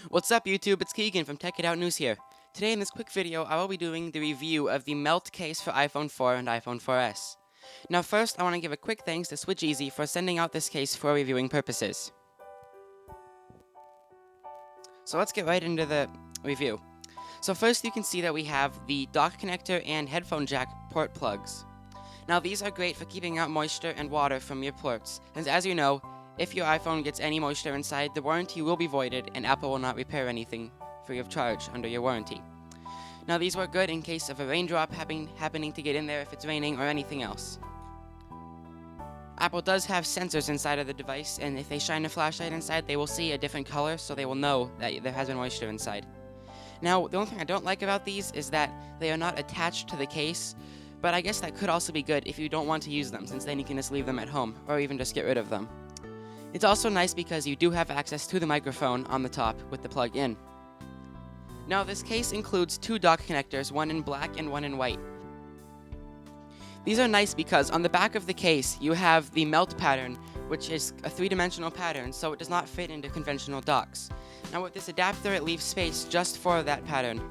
What's up YouTube, it's Keegan from Tech It Out News here. Today in this quick video, I will be doing the review of the melt case for iPhone 4 and iPhone 4S. Now first, I want to give a quick thanks to Switcheasy for sending out this case for reviewing purposes. So let's get right into the review. So first you can see that we have the dock connector and headphone jack port plugs. Now these are great for keeping out moisture and water from your ports, and as you know, if your iPhone gets any moisture inside, the warranty will be voided and Apple will not repair anything free of charge under your warranty. Now these work good in case of a raindrop happening to get in there if it's raining or anything else. Apple does have sensors inside of the device, and if they shine a flashlight inside, they will see a different color, so they will know that there has been moisture inside. Now, the only thing I don't like about these is that they are not attached to the case, but I guess that could also be good if you don't want to use them, since then you can just leave them at home, or even just get rid of them. It's also nice because you do have access to the microphone on the top with the plug-in. Now, this case includes two dock connectors, one in black and one in white. These are nice because on the back of the case, you have the melt pattern, which is a three-dimensional pattern, so it does not fit into conventional docks. Now with this adapter, it leaves space just for that pattern,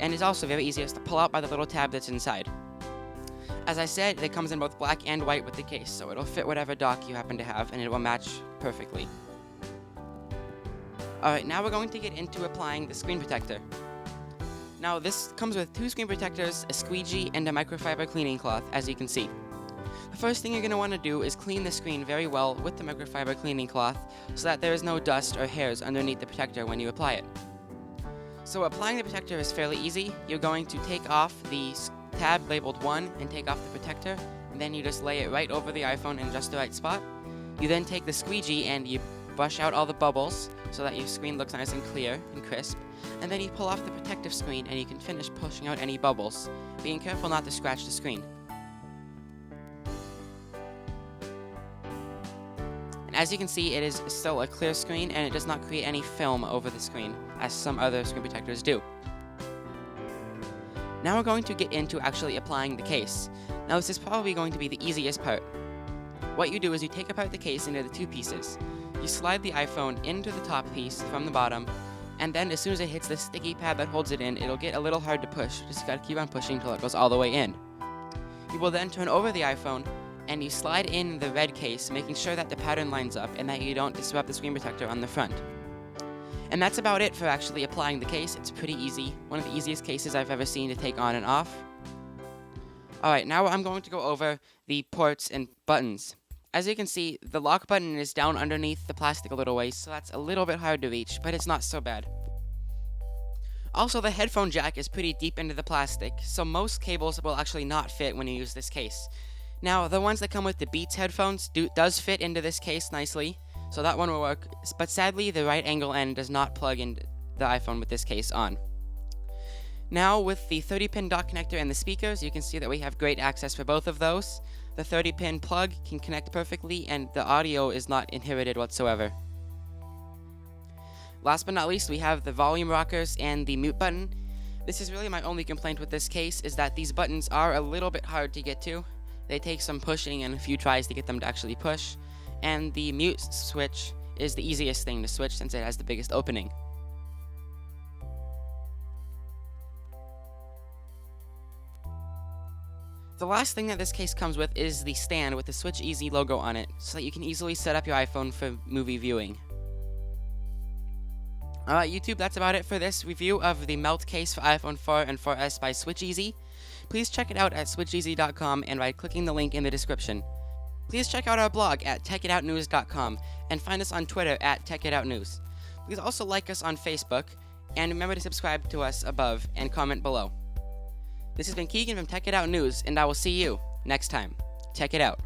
and is also very easy to pull out by the little tab that's inside. As I said, it comes in both black and white with the case, so it'll fit whatever dock you happen to have, and it will match perfectly. Alright, now we're going to get into applying the screen protector. Now this comes with two screen protectors, a squeegee, and a microfiber cleaning cloth, as you can see. The first thing you're going to want to do is clean the screen very well with the microfiber cleaning cloth so that there is no dust or hairs underneath the protector when you apply it. So applying the protector is fairly easy. You're going to take off the tab labeled 1 and take off the protector, and then you just lay it right over the iPhone in just the right spot. You then take the squeegee and you brush out all the bubbles so that your screen looks nice and clear and crisp, and then you pull off the protective screen and you can finish pushing out any bubbles, being careful not to scratch the screen. And as you can see, it is still a clear screen and it does not create any film over the screen, as some other screen protectors do. Now we're going to get into actually applying the case. Now this is probably going to be the easiest part. What you do is you take apart the case into the two pieces. You slide the iPhone into the top piece from the bottom, and then as soon as it hits the sticky pad that holds it in, it'll get a little hard to push. Just gotta keep on pushing until it goes all the way in. You will then turn over the iPhone, and you slide in the red case, making sure that the pattern lines up and that you don't disrupt the screen protector on the front. And that's about it for actually applying the case. It's pretty easy. One of the easiest cases I've ever seen to take on and off. Alright, now I'm going to go over the ports and buttons. As you can see, the lock button is down underneath the plastic a little ways, so that's a little bit hard to reach, but it's not so bad. Also, the headphone jack is pretty deep into the plastic, so most cables will actually not fit when you use this case. Now, the ones that come with the Beats headphones does fit into this case nicely, so that one will work, but sadly the right angle end does not plug in the iPhone with this case on. Now, with the 30-pin dock connector and the speakers, you can see that we have great access for both of those. The 30-pin plug can connect perfectly, and the audio is not inhibited whatsoever. Last but not least, we have the volume rockers and the mute button. This is really my only complaint with this case, is that these buttons are a little bit hard to get to. They take some pushing and a few tries to get them to actually push, and the mute switch is the easiest thing to switch since it has the biggest opening. The last thing that this case comes with is the stand with the Switcheasy logo on it, so that you can easily set up your iPhone for movie viewing. Alright YouTube, that's about it for this review of the melt case for iPhone 4 and 4S by Switcheasy. Please check it out at switcheasy.com and by clicking the link in the description. Please check out our blog at techitoutnews.com and find us on Twitter at techitoutnews. Please also like us on Facebook, and remember to subscribe to us above and comment below. This has been Keegan from Tech It Out News, and I will see you next time. Check it out.